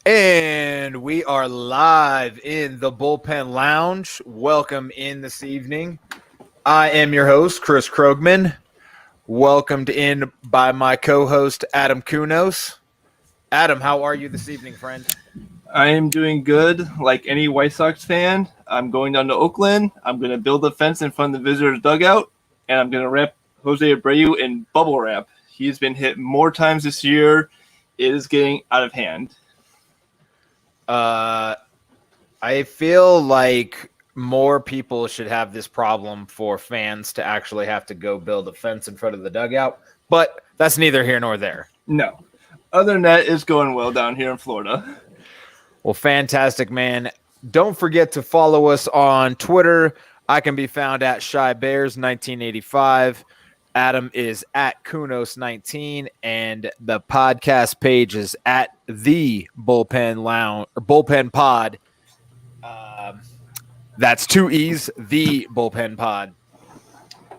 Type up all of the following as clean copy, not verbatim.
And we are live in the Bullpen Lounge. Welcome in this evening. I am your host, Chris Krogman. Welcomed in by my co-host, Adam Kunos. Adam, how are you this evening, friend? I am doing good. Like any White Sox fan, I'm going down to Oakland. I'm going to build a fence in front of the visitors' dugout, and I'm going to wrap Jose Abreu in bubble wrap. He's been hit more times this year. It is getting out of hand. I feel like more people should have this problem for fans to actually have to go build a fence in front of the dugout, but that's neither here nor there. No. Other than that, it's going well down here in Florida. Well, fantastic, man. Don't forget to follow us on Twitter. I can be found at ShyBears1985. Adam is at Kunos19, and the podcast page is at the Bullpen Lounge or Bullpen Pod. That's two E's, the Bullpen Pod.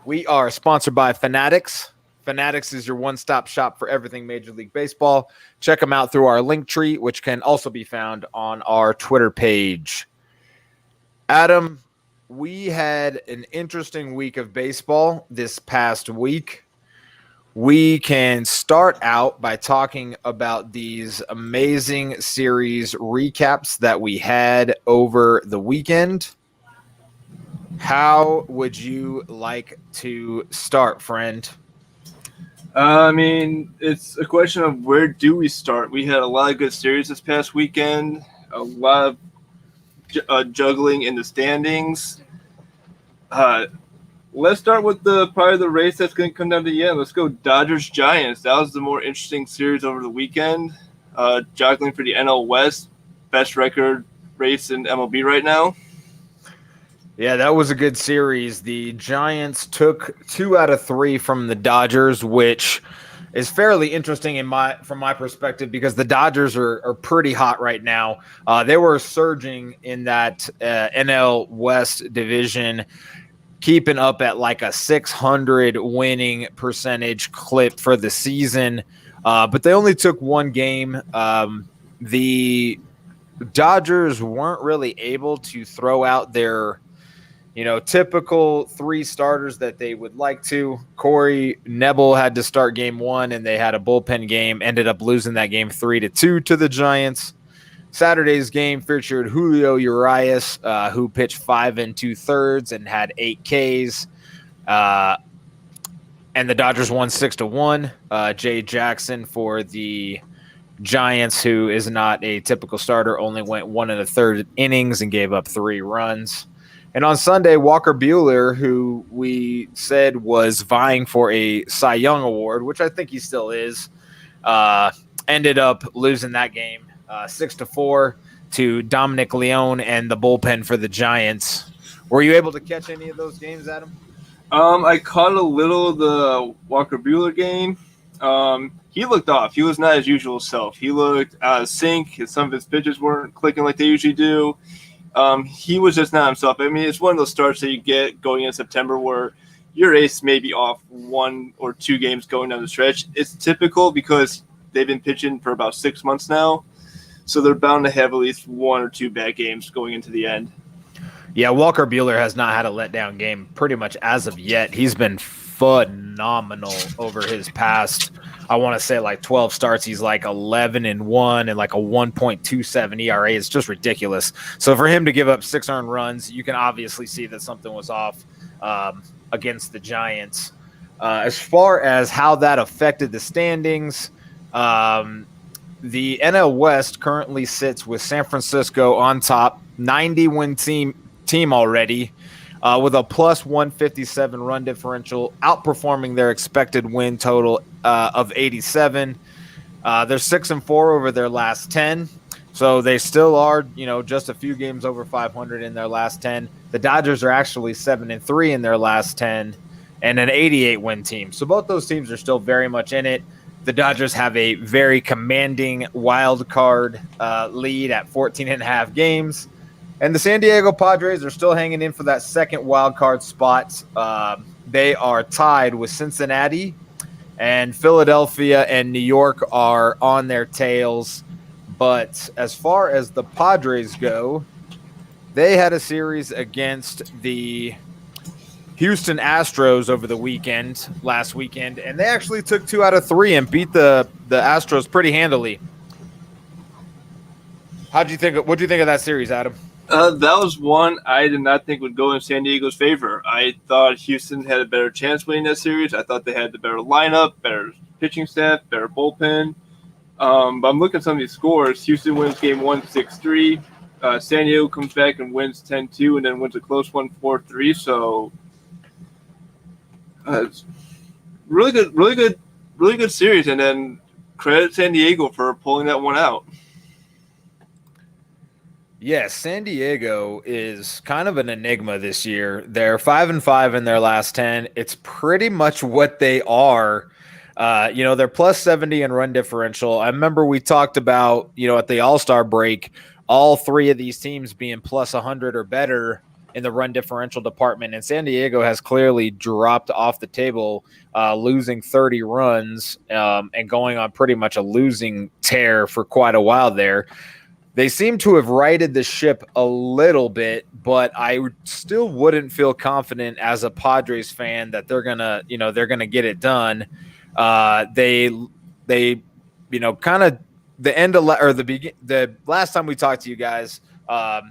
We are sponsored by Fanatics. Fanatics is your one-stop shop for everything Major League Baseball. Check them out through our link tree, which can also be found on our Twitter page. Adam, we had an interesting week of baseball this past week. We can start out by talking about these amazing series recaps that we had over the weekend. How would you like to start, friend? It's a question of where do we start? We had a lot of good series this past weekend, a lot of juggling in the standings. Let's start with probably the race that's going to come down to the end. Let's go Dodgers-Giants. That was the more interesting series over the weekend. Juggling for the NL West, best record race in MLB right now. Yeah, that was a good series. The Giants took 2 out of 3 from the Dodgers, which is fairly interesting from my perspective because the Dodgers are pretty hot right now. They were surging in that NL West division, keeping up at like a 600 winning percentage clip for the season. But they only took one game. The Dodgers weren't really able to throw out their typical 3 starters that they would like to. Corey Nebel had to start game 1, and they had a bullpen game, ended up losing that game 3-2 to the Giants. Saturday's game featured Julio Urias, who pitched 5 2/3 and had 8 Ks. And the Dodgers won 6-1. Jay Jackson for the Giants, who is not a typical starter, only went 1 1/3 innings and gave up 3 runs. And on Sunday, Walker Buehler, who we said was vying for a Cy Young award, which I think he still is, ended up losing that game 6-4 to Dominic Leone and the bullpen for the Giants. Were you able to catch any of those games, Adam? I caught a little of the Walker Buehler game. He looked off. He was not his usual self. He looked out of sync. Some of his pitches weren't clicking like they usually do. He was just not himself. I mean, it's one of those starts that you get going in September where your ace may be off 1 or 2 games going down the stretch. It's typical because they've been pitching for about 6 months now, so they're bound to have at least 1 or 2 bad games going into the end. Yeah, Walker Buehler has not had a letdown game pretty much as of yet. He's been phenomenal over his past, I want to say, like 12 starts. He's like 11-1 and like a 1.27 ERA. It's just ridiculous. So for him to give up 6 earned runs, you can obviously see that something was off against the Giants. As far as how that affected the standings, the NL West currently sits with San Francisco on top, 90-win team already, with a plus 157 run differential, outperforming their expected win total of 87. They're 6-4 over their last 10. So they still are, just a few games over 500 in their last 10. The Dodgers are actually 7-3 in their last 10 and an 88-win team. So both those teams are still very much in it. The Dodgers have a very commanding wild card lead at 14.5 games. And the San Diego Padres are still hanging in for that second wild card spot. They are tied with Cincinnati, and Philadelphia and New York are on their tails. But as far as the Padres go, they had a series against the Houston Astros over the last weekend, and they actually took 2 out of 3 and beat the Astros pretty handily. What do you think of that series, Adam? That was one I did not think would go in San Diego's favor. I thought Houston had a better chance winning that series. I thought they had the better lineup, better pitching staff, better bullpen. But I'm looking at some of these scores. Houston wins game 1 6-3. San Diego comes back and wins 10-2 and then wins a close one 4-3. So it's really good series. And then credit San Diego for pulling that one out. Yes, San Diego is kind of an enigma this year. They're 5-5 in their last 10. It's pretty much what they are. They're plus 70 in run differential. I remember we talked about, at the All-Star break, all 3 of these teams being plus 100 or better in the run differential department. And San Diego has clearly dropped off the table, losing 30 runs and going on pretty much a losing tear for quite a while there. They seem to have righted the ship a little bit, but I still wouldn't feel confident as a Padres fan that they're gonna get it done. The last time we talked to you guys,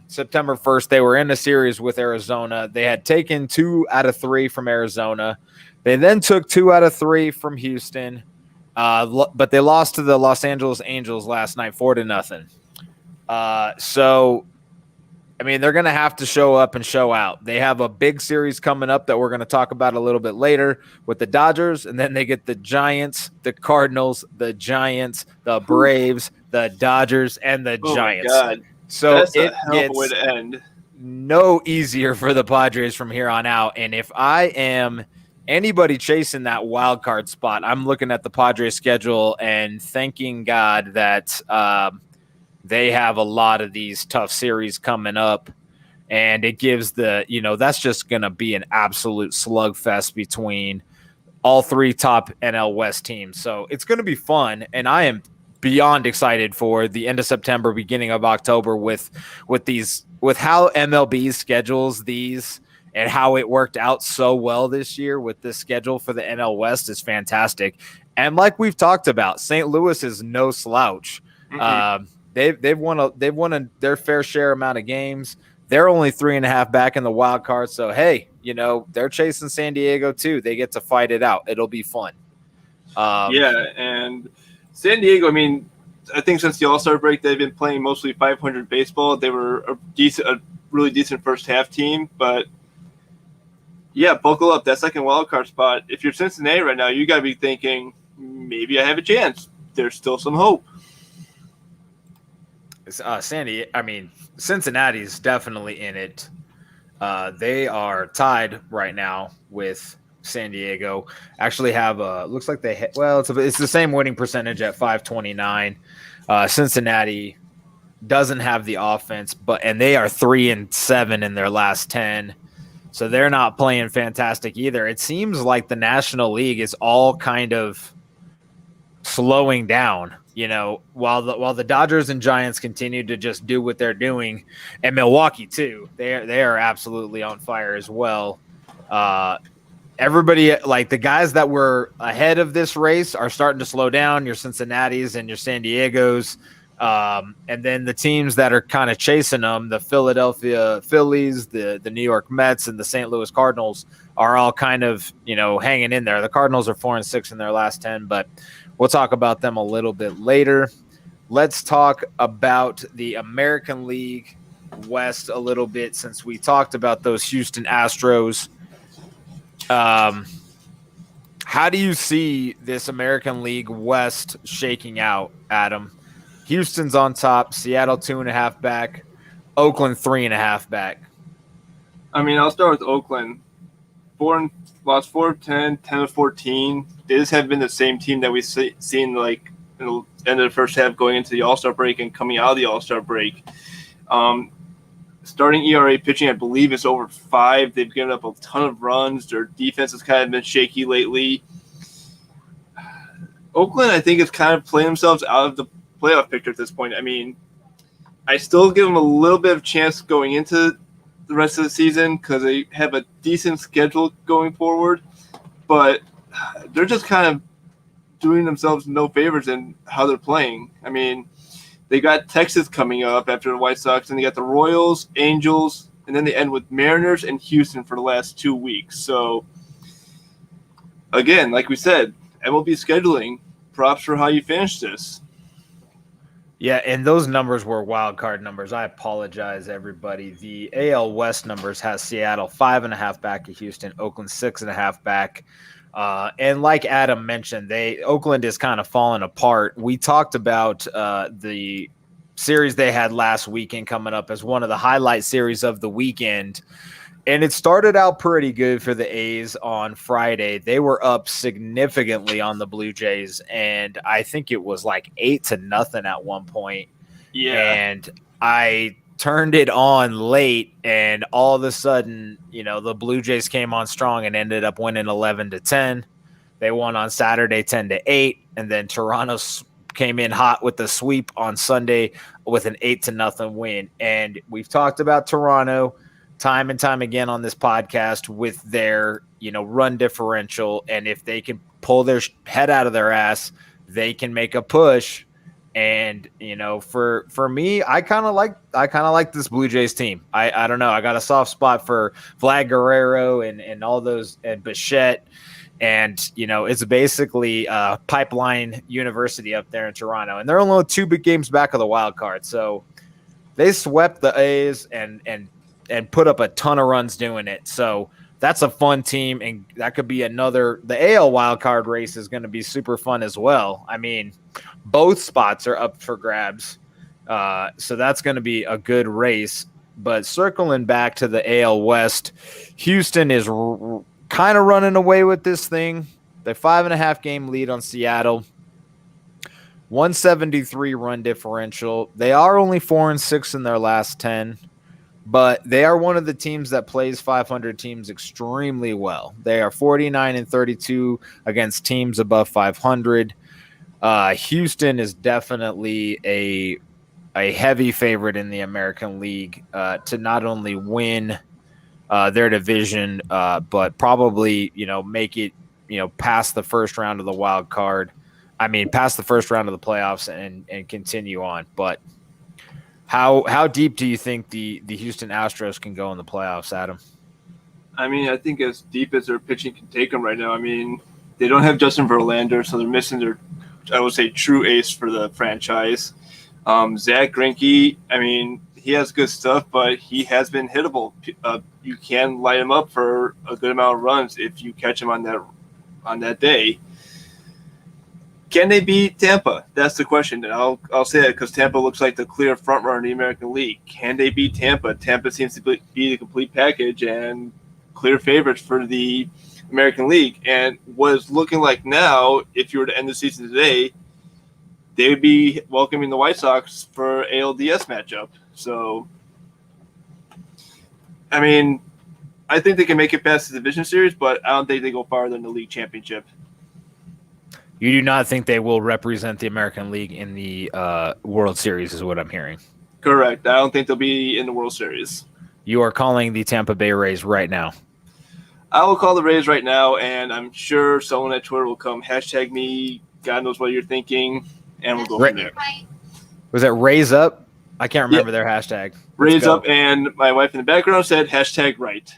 September 1st, they were in a series with Arizona. They had taken 2 out of 3 from Arizona. They then took 2 out of 3 from Houston, but they lost to the Los Angeles Angels last night 4-0. They're going to have to show up and show out. They have a big series coming up that we're going to talk about a little bit later with the Dodgers, and then they get the Giants, the Cardinals, the Giants, the Braves, the Dodgers, and the Giants. My God. So that's it a hell of a way to end. No easier for the Padres from here on out. And if I am anybody chasing that wild card spot, I'm looking at the Padres schedule and thanking God that they have a lot of these tough series coming up, and it gives that's just going to be an absolute slugfest between all 3 top NL West teams. So it's going to be fun, and I am beyond excited for the end of September, beginning of October with how MLB schedules these and how it worked out so well this year with this schedule for the NL West is fantastic. And like we've talked about, St. Louis is no slouch. Mm-hmm. They've won their fair share amount of games. They're only 3.5 back in the wild card. So, hey, they're chasing San Diego too. They get to fight it out. It'll be fun. And San Diego, I think since the All-Star break, they've been playing mostly 500 baseball. They were a really decent first half team, but yeah, buckle up. That second wild card spot. If you're Cincinnati right now, you got to be thinking, maybe I have a chance. There's still some hope. Cincinnati's definitely in it. They are tied right now with San Diego. Actually have looks like it's the same winning percentage at 529. Cincinnati doesn't have the offense, and they are 3-7 in their last 10. So they're not playing fantastic either. It seems like the National League is all kind of slowing down. While the Dodgers and Giants continue to just do what they're doing, and Milwaukee too, they are absolutely on fire as well. Everybody, like the guys that were ahead of this race, are starting to slow down. Your Cincinnati's and your San Diego's, and then the teams that are kind of chasing them, the Philadelphia Phillies, the New York Mets, and the St. Louis Cardinals are all kind of hanging in there. The Cardinals are 4-6 in their last 10, but we'll talk about them a little bit later. Let's talk about the American League West a little bit since we talked about those Houston Astros. How do you see this American League West shaking out, Adam? Houston's on top, Seattle 2.5 back, Oakland 3.5 back. I'll start with Oakland. Lost 4 of 10, 10 of 14. They just have been the same team that we've seen like in the end of the first half going into the All-Star break and coming out of the All-Star break. Starting ERA pitching, I believe, is over 5. They've given up a ton of runs. Their defense has kind of been shaky lately. Oakland, I think, is kind of playing themselves out of the playoff picture at this point. I mean, I still give them a little bit of chance going into the rest of the season because they have a decent schedule going forward, but they're just kind of doing themselves no favors in how they're playing. I mean, they got Texas coming up after the White Sox, and they got the Royals, Angels, and then they end with Mariners and Houston for the last 2 weeks. So, again, like we said, MLB scheduling, props for how you finish this. Yeah, and those numbers were wild card numbers. I apologize, everybody. The AL West numbers has Seattle 5.5 back of Houston, Oakland 6.5 back. And like Adam mentioned, Oakland is kind of falling apart. We talked about the series they had last weekend coming up as one of the highlight series of the weekend. And it started out pretty good for the A's on Friday. They were up significantly on the Blue Jays, and I think it was like 8-0 at one point. Yeah. And I turned it on late, and all of a sudden, the Blue Jays came on strong and ended up winning 11-10. They won on Saturday 10-8, and then Toronto came in hot with the sweep on Sunday with an 8-0 win. And we've talked about Toronto time and time again on this podcast with their, run differential. And if they can pull their head out of their ass, they can make a push. And, for me, I kind of like this Blue Jays team. I don't know. I got a soft spot for Vlad Guerrero and all those, and Bichette. And, it's basically a pipeline university up there in Toronto. And they're only 2 big games back of the wild card. So they swept the A's and put up a ton of runs doing it. So that's a fun team, and that could be the AL wildcard race is going to be super fun as well. I mean, both spots are up for grabs. So that's going to be a good race. But circling back to the AL West, Houston is kind of running away with this thing. They're 5.5 game lead on Seattle. 173 run differential. They are only 4-6 in their last 10. But they are one of the teams that plays 500 teams extremely well. They are 49-32 against teams above 500. Houston is definitely a heavy favorite in the American League to not only win their division, but probably make it past the first round of the wild card. I mean, past the first round of the playoffs and continue on, but. How deep do you think the Houston Astros can go in the playoffs, Adam? I mean, I think as deep as their pitching can take them right now. I mean, they don't have Justin Verlander, so they're missing their, I would say, true ace for the franchise. Zach Greinke, I mean, he has good stuff, but he has been hittable. You can light him up for a good amount of runs if you catch him on that day. Can they beat Tampa? That's the question. And I'll say that because Tampa looks like the clear front runner in the American League. Can they beat Tampa? Tampa seems to be the complete package and clear favorites for the American League. And what it's looking like now, if you were to end the season today, they would be welcoming the White Sox for ALDS matchup. So, I mean, I think they can make it past the division series, but I don't think they go farther than the league championship. You do not think they will represent the American League in the World Series is what I'm hearing. Correct. I don't think they'll be in the World Series. You are calling the Tampa Bay Rays right now. I will call the Rays right now, and I'm sure someone at Twitter will come, hashtag me, God knows what you're thinking, and we'll go from there. Was that Rays Up? I can't remember their hashtag. Rays Up, and my wife in the background said, hashtag right.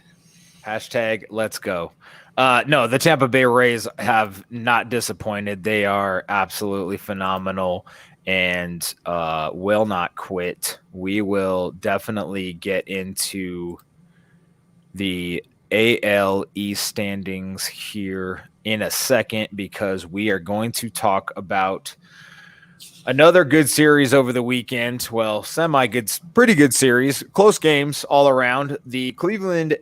Hashtag let's go. No, the Tampa Bay Rays have not disappointed. They are absolutely phenomenal and will not quit. We will definitely get into the AL East standings here in a second because we are going to talk about another good series over the weekend. Well, semi-good, pretty good series. Close games all around. The Cleveland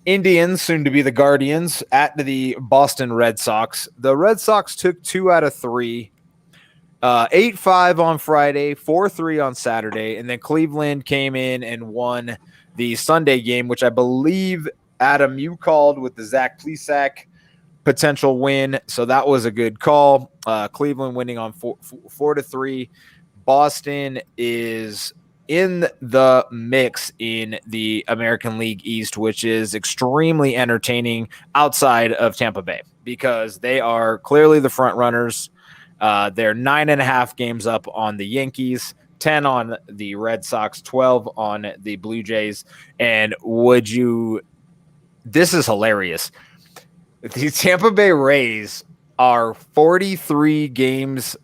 Indians, soon to be the Guardians, at the Boston Red Sox. The Red Sox took 2 out of 3, 8-5 on Friday, 4-3 on Saturday, and then Cleveland came in and won the Sunday game, which I believe, Adam, you called with the Zach Plesac potential win. So that was a good call. Cleveland winning on 4-3. Boston is in the mix in the American League East, which is extremely entertaining outside of Tampa Bay because they are clearly the front runners. They're 9.5 games up on the Yankees, 10 on the Red Sox, 12 on the Blue Jays. And this is hilarious. The Tampa Bay Rays are 43 games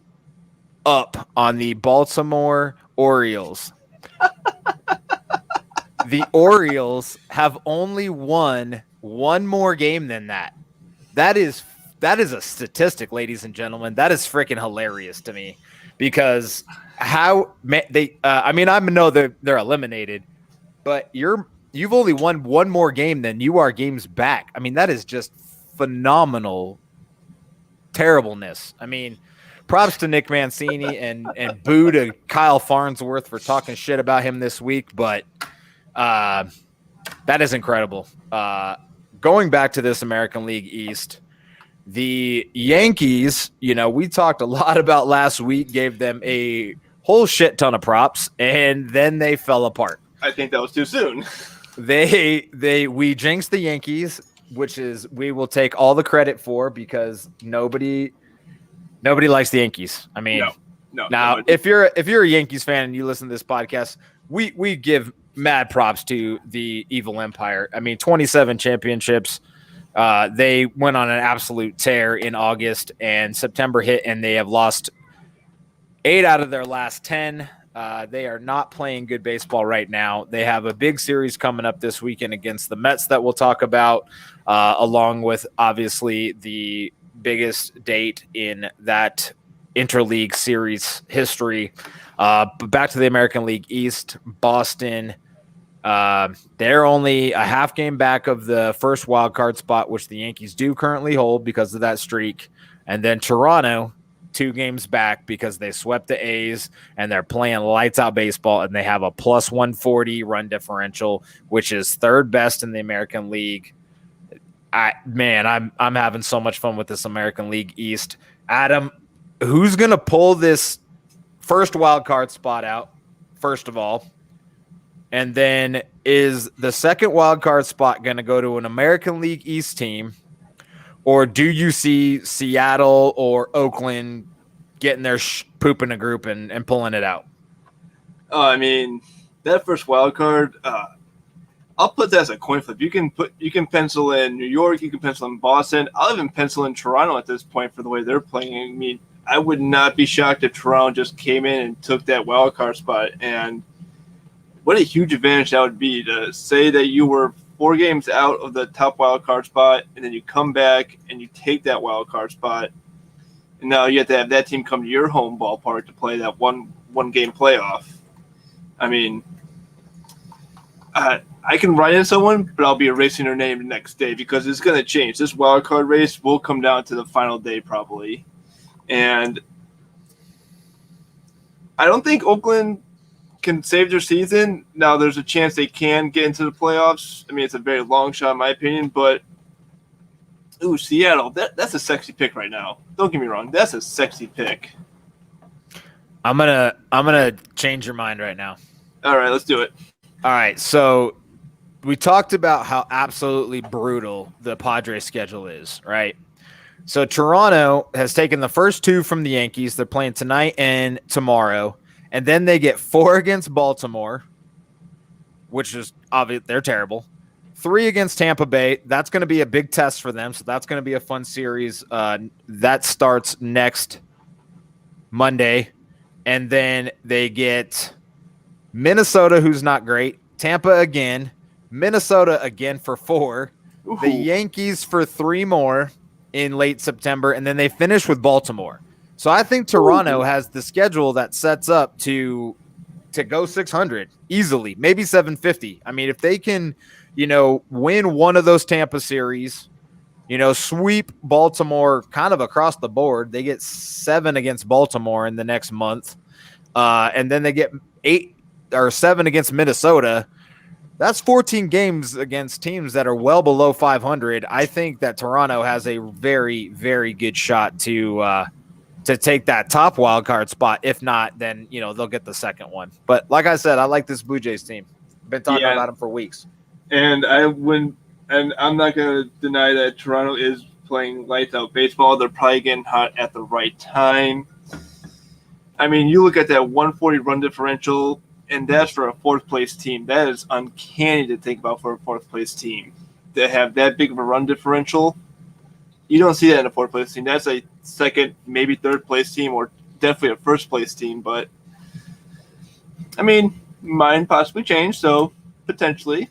up on the Baltimore Orioles. The Orioles have only won one more game than that. That is a statistic, ladies and gentlemen. That is freaking hilarious to me because I know they're eliminated, but you've only won one more game than you are games back. I mean, that is just phenomenal terribleness. I mean, props to Nick Mancini and boo to Kyle Farnsworth for talking shit about him this week, but that is incredible. Going back to this American League East, the Yankees, we talked a lot about last week, gave them a whole shit ton of props, and then they fell apart. I think that was too soon. We jinxed the Yankees, which is we will take all the credit for because nobody likes the Yankees. I mean, no. Now, if you're a Yankees fan and you listen to this podcast, we give mad props to the Evil Empire. I mean, 27 championships. They went on an absolute tear in August, and September hit, and they have lost 8 out of their last 10. They are not playing good baseball right now. They have a big series coming up this weekend against the Mets that we'll talk about, along with obviously the biggest date in that interleague series history. But back to the American League East, Boston. They're only a half game back of the first wild card spot, which the Yankees do currently hold because of that streak. And then Toronto, 2 games back because they swept the A's and they're playing lights out baseball and they have a plus 140 run differential, which is third best in the American League. I'm having so much fun with this American League East. Adam, who's going to pull this first wild card spot out, first of all? And then is the second wild card spot going to go to an American League East team, or do you see Seattle or Oakland getting their poop in a group and pulling it out? I mean, that first wild card, I'll put that as a coin flip. You can pencil in New York, you can pencil in Boston. I'll even pencil in Toronto at this point for the way they're playing. I mean, I would not be shocked if Toronto just came in and took that wild card spot. And what a huge advantage that would be to say that you were 4 games out of the top wild card spot, and then you come back and you take that wild card spot, and now you have to have that team come to your home ballpark to play that one game playoff. I mean, I can write in someone, but I'll be erasing their name the next day because it's going to change. This wild card race will come down to the final day probably, and I don't think Oakland can save their season. Now, there's a chance they can get into the playoffs. I mean, it's a very long shot in my opinion, but Seattle, that's a sexy pick right now. Don't get me wrong, that's a sexy pick. I'm gonna change your mind right now. All right, let's do it. All right, so we talked about how absolutely brutal the Padres schedule is, right? So Toronto has taken the first 2 from the Yankees. They're playing tonight and tomorrow. And then they get 4 against Baltimore, which is obvious. They're terrible. 3 against Tampa Bay. That's going to be a big test for them. So that's going to be a fun series. That starts next Monday. And then they get Minnesota, who's not great. Tampa again. Minnesota again for 4. Ooh. The Yankees for 3 more in late September. And then they finish with Baltimore. So I think Toronto has the schedule that sets up to go 600 easily, maybe 750. I mean, if they can, win one of those Tampa series, sweep Baltimore kind of across the board. They get 7 against Baltimore in the next month, and then they get 8 or 7 against Minnesota. That's 14 games against teams that are well below 500. I think that Toronto has a very, very good shot to to take that top wild card spot. If not, then they'll get the second one. But like I said, I like this Blue Jays team. Been talking about them for weeks. And I'm not going to deny that Toronto is playing lights out baseball. They're probably getting hot at the right time. I mean, you look at that 140 run differential, and that's for a fourth place team. That is uncanny to think about for a fourth place team. To have that big of a run differential, you don't see that in a fourth place team. That's a second, maybe third place team, or definitely a first place team. But I mean, mine possibly changed, so potentially.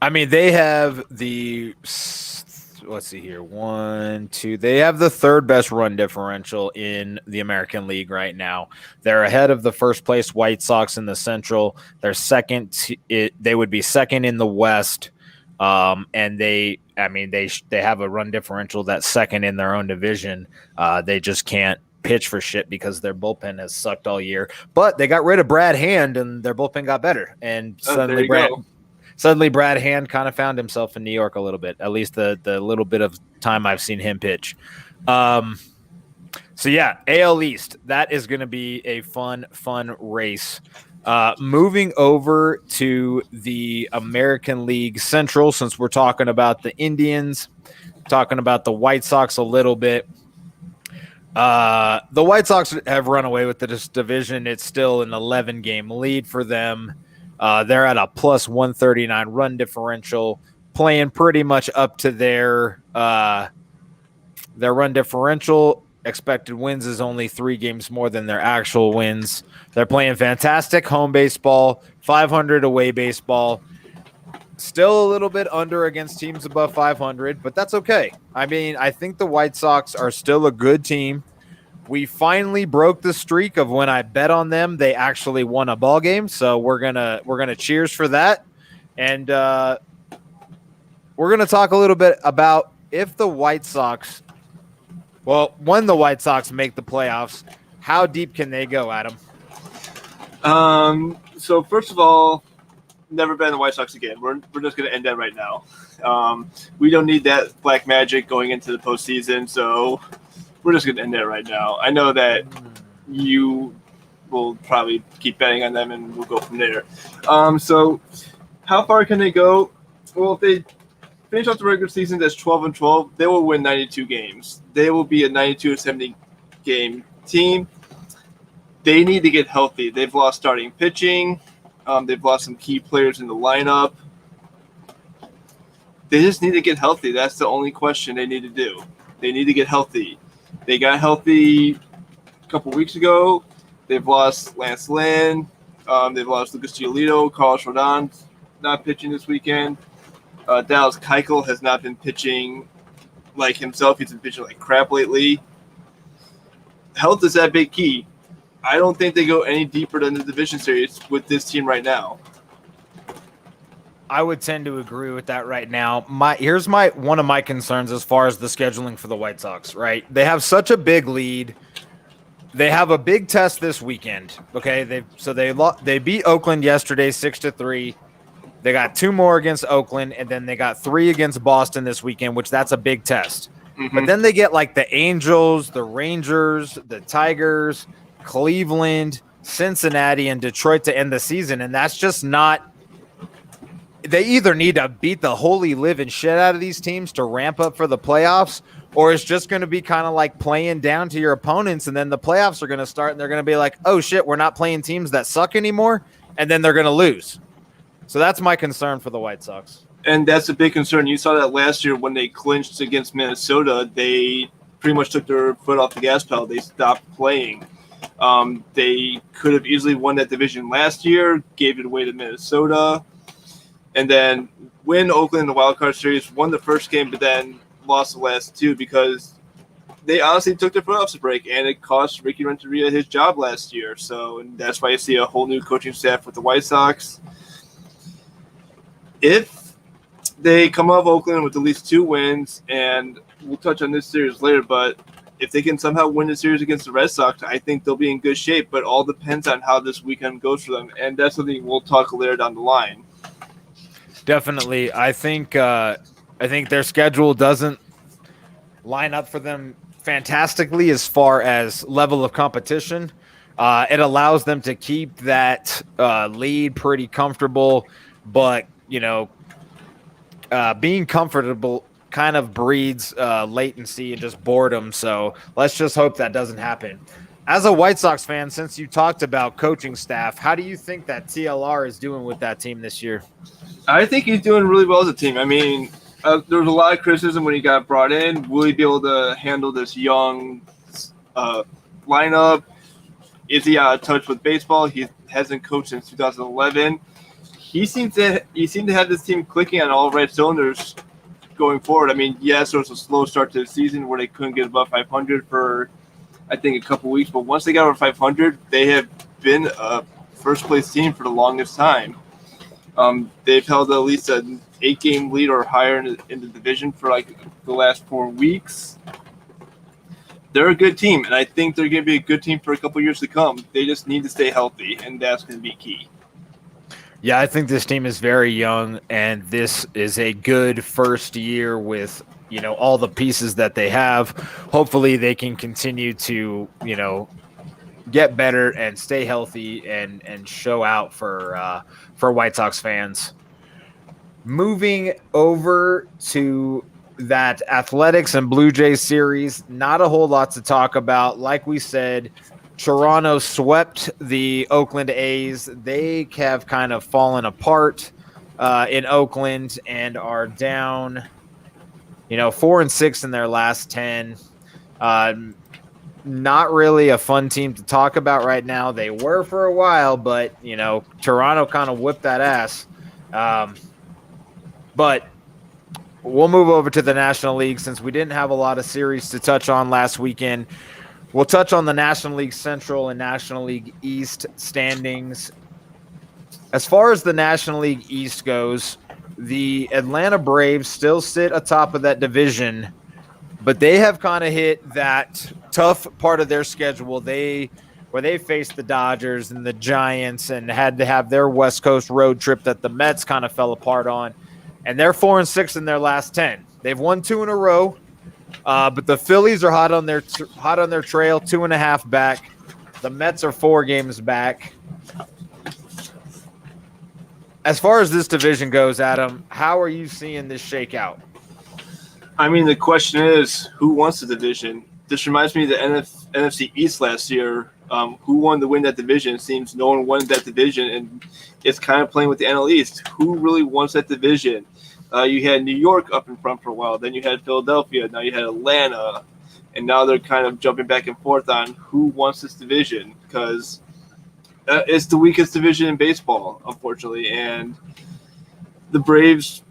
I mean, they have let's see here. 1, 2. They have the third best run differential in the American League right now. They're ahead of the first place White Sox in the Central. They're second. They would be second in the West. And they have a run differential that's second in their own division. They just can't pitch for shit because their bullpen has sucked all year. But they got rid of Brad Hand, and their bullpen got better. And suddenly Brad Hand kind of found himself in New York a little bit, at least the little bit of time I've seen him pitch. So, yeah, AL East, that is going to be a fun race. Moving over to the American League Central, since we're talking about the Indians, talking about the White Sox a little bit. The White Sox have run away with this division. It's still an 11-game lead for them. They're at a plus 139 run differential, playing pretty much up to their run differential. Expected wins is only 3 games more than their actual wins. They're playing fantastic home baseball, 500 away baseball. Still a little bit under against teams above 500, but that's okay. I mean, I think the White Sox are still a good team. We finally broke the streak of when I bet on them, they actually won a ball game. So we're gonna cheers for that, and we're gonna talk a little bit about if the White Sox, when the White Sox make the playoffs, how deep can they go, Adam? So first of all, never bet on the White Sox again. We're just gonna end that right now. We don't need that black magic going into the postseason, so we're just going to end there right now. I know that you will probably keep betting on them, and we'll go from there. So how far can they go? Well, if they finish off the regular season that's 12-12, they will win 92 games. They will be a 92-70 game team. They need to get healthy. They've lost starting pitching. They've lost some key players in the lineup. They just need to get healthy. That's the only question they need to do. They need to get healthy. They got healthy a couple weeks ago. They've lost Lance Lynn. They've lost Lucas Giolito. Carlos Rodon not pitching this weekend. Dallas Keuchel has not been pitching like himself. He's been pitching like crap lately. Health is that big key. I don't think they go any deeper than the division series with this team right now. I would tend to agree with that right now. Here's one of my concerns as far as the scheduling for the White Sox, right? They have such a big lead. They have a big test this weekend. Okay, they beat Oakland yesterday 6-3. They got 2 more against Oakland, and then they got 3 against Boston this weekend, which that's a big test. Mm-hmm. But then they get like the Angels, the Rangers, the Tigers, Cleveland, Cincinnati, and Detroit to end the season, and that's just not. They either need to beat the holy living shit out of these teams to ramp up for the playoffs, or it's just going to be kind of like playing down to your opponents, and then the playoffs are going to start, and they're going to be like, oh, shit, we're not playing teams that suck anymore, and then they're going to lose. So that's my concern for the White Sox. And that's a big concern. You saw that last year when they clinched against Minnesota. They pretty much took their foot off the gas pedal. They stopped playing. They could have easily won that division last year, gave it away to Minnesota, and then win Oakland in the wild card series, won the first game, but then lost the last 2 because they honestly took their foot off the brake, and it cost Ricky Renteria his job last year. So, and that's why you see a whole new coaching staff with the White Sox. If they come out of Oakland with at least 2 wins, and we'll touch on this series later, but if they can somehow win the series against the Red Sox, I think they'll be in good shape, but all depends on how this weekend goes for them, and that's something we'll talk later down the line. Definitely. I think their schedule doesn't line up for them fantastically as far as level of competition. It allows them to keep that lead pretty comfortable, but being comfortable kind of breeds latency and just boredom. So let's just hope that doesn't happen. As a White Sox fan, since you talked about coaching staff, how do you think that TLR is doing with that team this year? I think he's doing really well as a team. I mean, there was a lot of criticism when he got brought in. Will he be able to handle this young lineup? Is he out of touch with baseball? He hasn't coached since 2011. He seemed to have this team clicking on all red cylinders going forward. I mean, yes, there was a slow start to the season where they couldn't get above 500 for, I think, a couple weeks. But once they got over 500, they have been a first-place team for the longest time. They've held at least an 8-game lead or higher in the division for like the last 4 weeks. They're a good team, and I think they're going to be a good team for a couple years to come. They just need to stay healthy, and that's going to be key. Yeah, I think this team is very young, and this is a good first year with, all the pieces that they have. Hopefully they can continue to, get better and stay healthy and show out for White Sox fans. Moving over to that Athletics and Blue Jays series, not a whole lot to talk about. Like we said, Toronto swept the Oakland A's. They have kind of fallen apart in Oakland and are down, 4-6 in their last 10. Not really a fun team to talk about right now. They were for a while, but, Toronto kind of whipped that ass. But we'll move over to the National League since we didn't have a lot of series to touch on last weekend. We'll touch on the National League Central and National League East standings. As far as the National League East goes, the Atlanta Braves still sit atop of that division, but they have kind of hit that tough part of their schedule. Where they faced the Dodgers and the Giants and had to have their West Coast road trip that the Mets kind of fell apart on. And they're 4-6 in their last 10. They've won 2 in a row. But the Phillies are hot on their trail, 2.5 back. The Mets are 4 games back. As far as this division goes, Adam, how are you seeing this shake out? I mean, the question is, who wants the division? This reminds me of the NFC East last year. Who wanted to win that division? It seems no one won that division, and it's kind of playing with the NL East. Who really wants that division? You had New York up in front for a while. Then you had Philadelphia. Now you had Atlanta. And now they're kind of jumping back and forth on who wants this division because it's the weakest division in baseball, unfortunately. And the Braves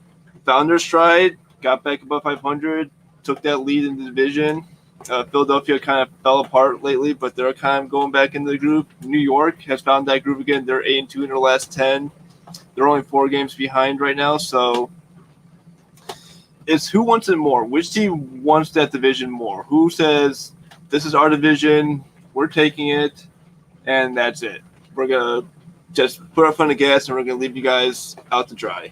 found their stride, got back above 500, took that lead in the division. Philadelphia kind of fell apart lately, but they're kind of going back into the group. New York has found that group again. They're 8-2 in their last 10. They're only 4 games behind right now, so it's who wants it more. Which team wants that division more? Who says, this is our division, we're taking it, and that's it. We're going to just put our foot on the gas, and we're going to leave you guys out to dry.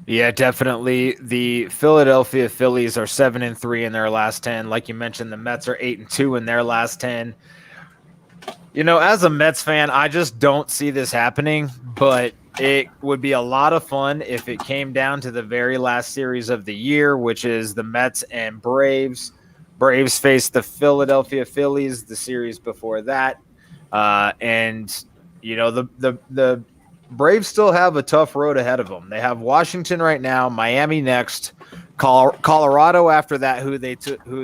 Yeah, definitely. The Philadelphia Phillies are 7-3 in their last 10. Like you mentioned, the Mets are 8-2 in their last 10. As a Mets fan, I just don't see this happening, but it would be a lot of fun if it came down to the very last series of the year, which is the Mets and Braves. Braves face the Philadelphia Phillies the series before that. The Braves still have a tough road ahead of them. They have Washington right now, Miami next, Colorado after that, who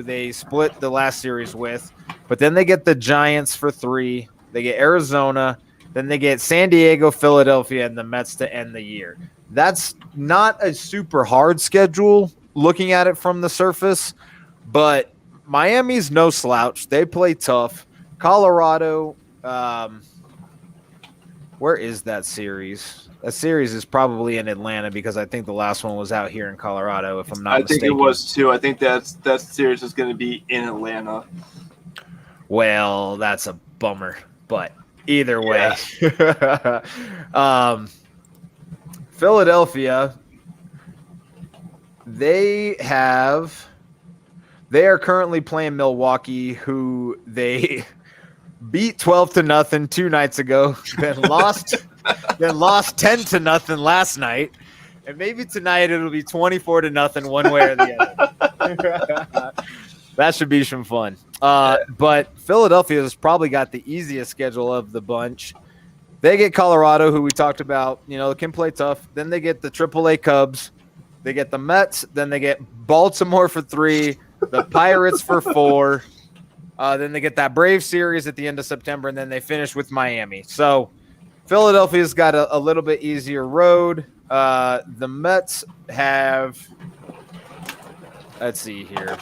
they split the last series with. But then they get the Giants for 3. They get Arizona. Then they get San Diego, Philadelphia, and the Mets to end the year. That's not a super hard schedule looking at it from the surface, but Miami's no slouch. They play tough. Colorado, where is that series? That series is probably in Atlanta because I think the last one was out here in Colorado, if I'm not mistaken. I think it was too. I think that series is going to be in Atlanta. Well, that's a bummer, but either way. Yeah. Philadelphia, they have They are currently playing Milwaukee, who they beat 12-0 2 nights ago, then lost 10-0 last night. And maybe tonight it'll be 24-0 one way or the other. That should be some fun. But Philadelphia has probably got the easiest schedule of the bunch. They get Colorado, who we talked about, can play tough. Then they get the AAA Cubs. They get the Mets. Then they get Baltimore for 3, the Pirates for 4. Then they get that Brave series at the end of September, and then they finish with Miami. So Philadelphia's got a little bit easier road. The Mets have, let's see here.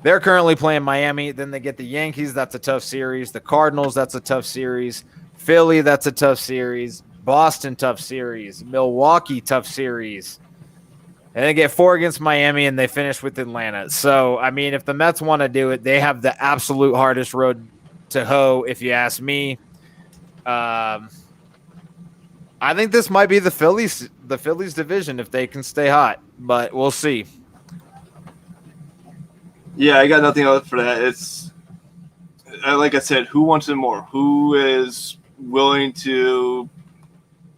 They're currently playing Miami. Then they get the Yankees. That's a tough series. The Cardinals, that's a tough series. Philly, that's a tough series. Boston, tough series. Milwaukee, tough series. And they get 4 against Miami, and they finish with Atlanta. So, I mean, if the Mets want to do it, they have the absolute hardest road to hoe, if you ask me. I think this might be the Phillies division if they can stay hot, but we'll see. Yeah, I got nothing else for that. It's like I said, who wants it more? Who is willing to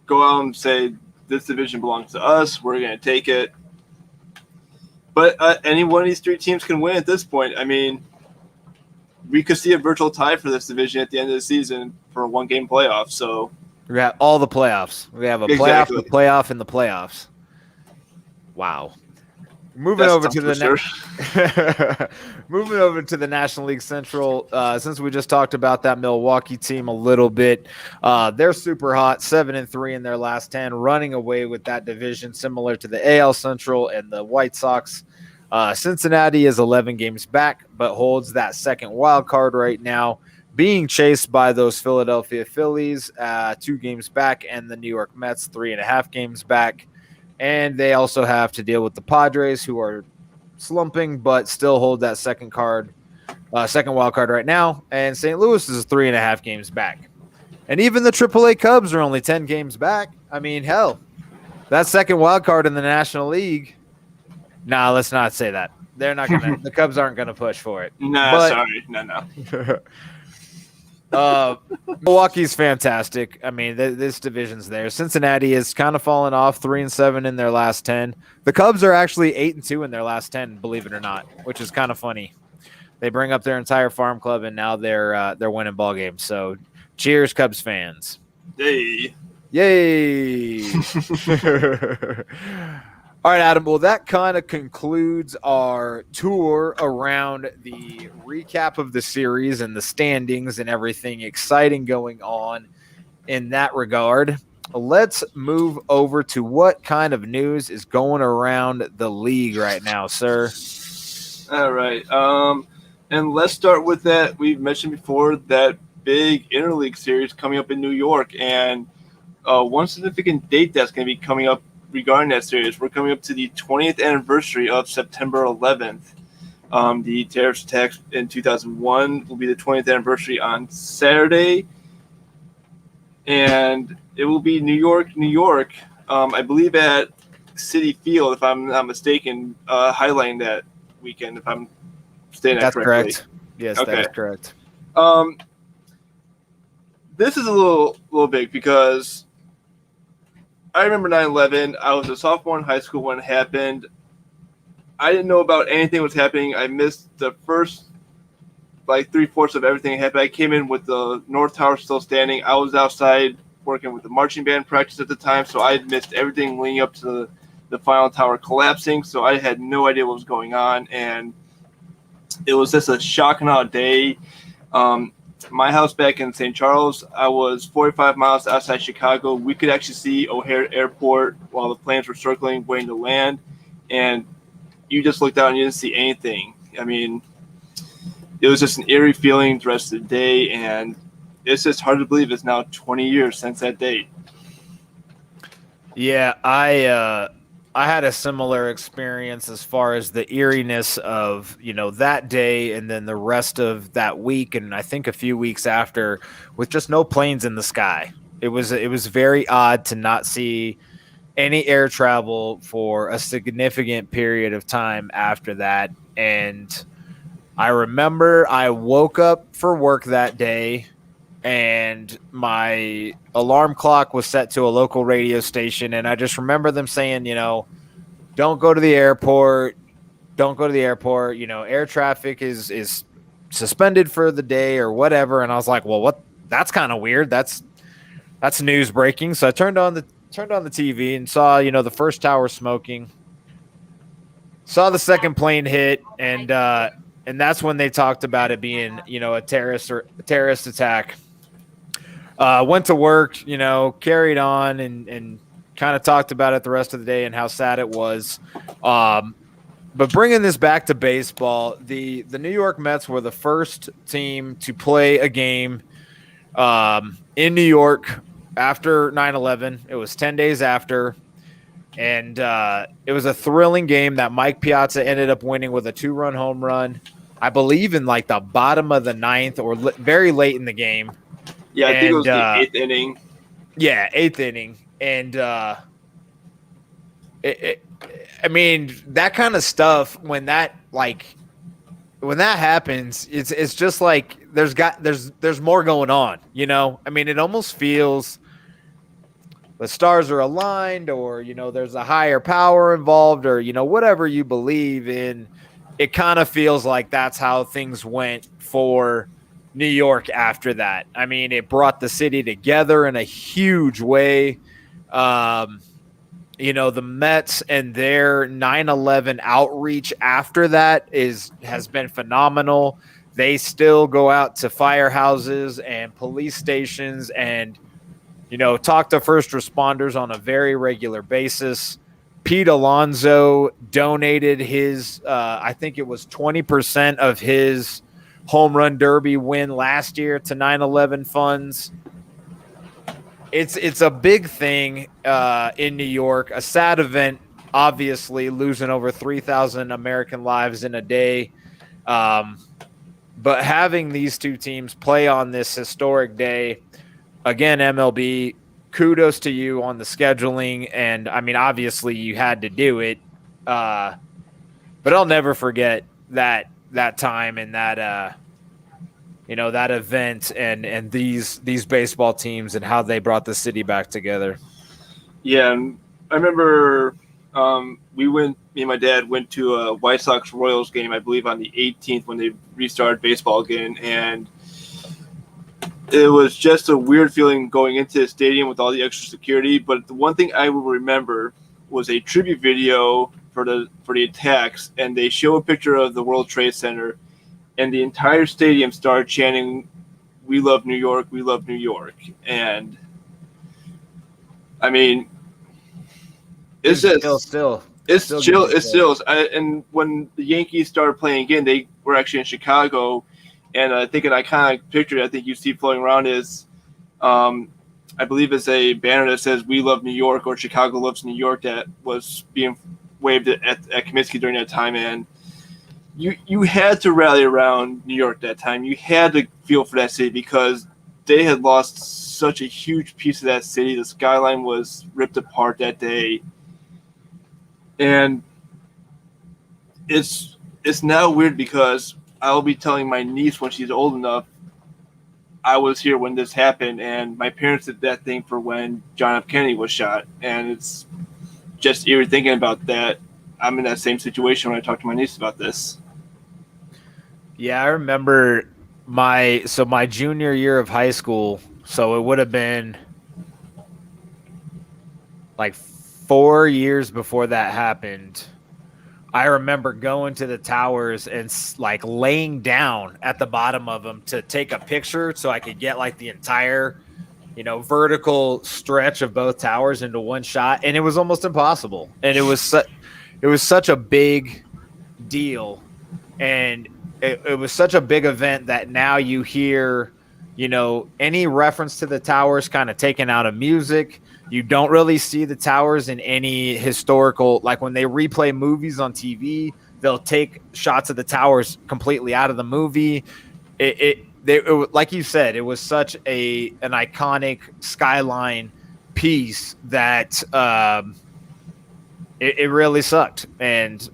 go out and say this division belongs to us? We're going to take it. But any one of these 3 teams can win at this point. I mean, we could see a virtual tie for this division at the end of the season for a 1-game playoff. So we got all the playoffs. We have a playoff, the playoff, and the playoffs. Wow. Moving over to the National League Central. Since we just talked about that Milwaukee team a little bit, they're super hot, 7-3 in their last 10, running away with that division, similar to the AL Central and the White Sox. Cincinnati is 11 games back, but holds that second wild card right now, being chased by those Philadelphia Phillies, 2 games back, and the New York Mets, 3.5 games back. And they also have to deal with the Padres, who are slumping but still hold that second wild card right now. And St. Louis is 3.5 games back. And even the AAA Cubs are only 10 games back. I mean, hell, that second wild card in the National League. Nah, let's not say that. They're not gonna. The Cubs aren't gonna push for it. Sorry, no. Milwaukee's fantastic. I mean, this division's there. Cincinnati is kind of fallen off, 3-7 in their last 10. The Cubs are actually 8-2 in their last 10, believe it or not, which is kind of funny. They bring up their entire farm club, and now they're winning ball games. So, cheers, Cubs fans! Yay! All right, Adam. Well, that kind of concludes our tour around the recap of the series and the standings and everything exciting going on in that regard. Let's move over to what kind of news is going around the league right now, sir. All right. And let's start with that. We've mentioned before that big interleague series coming up in New York, and one significant date that's going to be coming up regarding that series. We're coming up to the 20th anniversary of September 11th. The terrorist attacks in 2001 will be the 20th anniversary on Saturday. And it will be New York, I believe at Citi Field, if I'm not mistaken, highlighting that weekend, if I'm saying that correctly. That's correct. Yes, okay. That is correct. This is a little big because I remember 9/11. I was a sophomore in high school when it happened. I didn't know about anything that was happening. I missed the first, 3/4 of everything that happened. I came in with the North Tower still standing. I was outside working with the marching band practice at the time, so I had missed everything leading up to the final tower collapsing. So I had no idea what was going on, and it was just a shocking out day. My house back in St. Charles, I was 45 miles outside Chicago. We could actually see O'Hare Airport while the planes were circling, waiting to land. And you just looked out and you didn't see anything. I mean, it was just an eerie feeling the rest of the day. And it's just hard to believe it's now 20 years since that date. Yeah, I had a similar experience as far as the eeriness of, that day and then the rest of that week. And I think a few weeks after with just no planes in the sky. It was very odd to not see any air travel for a significant period of time after that. And I remember I woke up for work that day and my alarm clock was set to a local radio station. And I just remember them saying, don't go to the airport. Don't go to the airport. Air traffic is suspended for the day or whatever. And I was like, well, what? That's kind of weird. That's news breaking. So I turned on the TV and saw, the first tower smoking. Saw the second plane hit, and that's when they talked about it being, a terrorist attack. Went to work, carried on and kind of talked about it the rest of the day and how sad it was. But bringing this back to baseball, the New York Mets were the first team to play a game in New York after 9/11. It was 10 days after. And it was a thrilling game that Mike Piazza ended up winning with a 2-run home run, I believe in like the bottom of the ninth or very late in the game. Yeah, I think it was the eighth inning. Yeah, eighth inning. And I mean, that kind of stuff, when that happens, it's just like there's more going on, I mean, it almost feels the stars are aligned, or there's a higher power involved, or whatever you believe in. It kind of feels like that's how things went for New York after that. I mean, it brought the city together in a huge way. The Mets and their 9/11 outreach after that has been phenomenal. They still go out to firehouses and police stations and talk to first responders on a very regular basis. Pete Alonso donated his, I think it was 20% of his home run derby win last year to 9/11 funds. It's a big thing in New York, a sad event, obviously losing over 3,000 American lives in a day. But having these two teams play on this historic day, again, MLB, kudos to you on the scheduling. And I mean, obviously you had to do it. But I'll never forget that time and that, that event and these baseball teams and how they brought the city back together. Yeah. And I remember me and my dad went to a White Sox Royals game, I believe on the 18th when they restarted baseball again. And it was just a weird feeling going into the stadium with all the extra security. But the one thing I will remember was a tribute video for the attacks, and they show a picture of the World Trade Center, and the entire stadium started chanting, "We love New York, we love New York." And I mean, it's still chill. It's still. And when the Yankees started playing again, they were actually in Chicago. And I think an iconic picture I think you see floating around is, I believe it's a banner that says "We love New York" or "Chicago loves New York" that was being waved at Comiskey during that time. And you had to rally around New York that time. You had to feel for that city because they had lost such a huge piece of that city. The skyline was ripped apart that day. And it's now weird because I'll be telling my niece when she's old enough, I was here when this happened, and my parents did that thing for when John F. Kennedy was shot. And it's just eerie thinking about that. I'm in that same situation when I talk to my niece about this. Yeah, I remember my junior year of high school, so it would have been like 4 years before that happened. I remember going to the towers and like laying down at the bottom of them to take a picture so I could get like the entire, vertical stretch of both towers into one shot. And it was almost impossible. And it was such a big deal. And it was such a big event that now you hear, any reference to the towers kind of taken out of music. You don't really see the towers in any historical, like when they replay movies on TV, they'll take shots of the towers completely out of the movie. It like you said, it was such an iconic skyline piece that it really sucked. And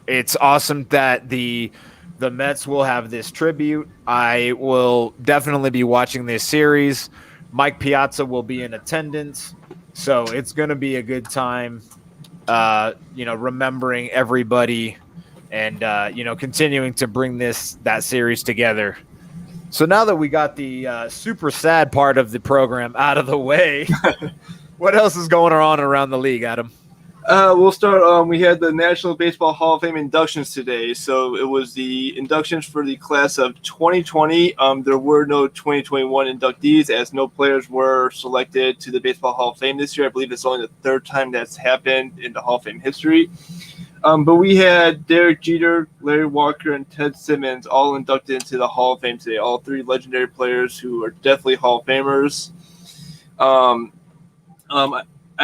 it's awesome that the Mets will have this tribute. I will definitely be watching this series. Mike Piazza will be in attendance, so it's going to be a good time. Remembering everybody and continuing to bring that series together. So now that we got the super sad part of the program out of the way, what else is going on around the league, Adam? We'll start. We had the National Baseball Hall of Fame inductions today. So it was the inductions for the class of 2020. There were no 2021 inductees as no players were selected to the Baseball Hall of Fame this year. I believe it's only the third time that's happened in the Hall of Fame history. But we had Derek Jeter, Larry Walker, and Ted Simmons all inducted into the Hall of Fame today. All three legendary players who are definitely Hall of Famers. I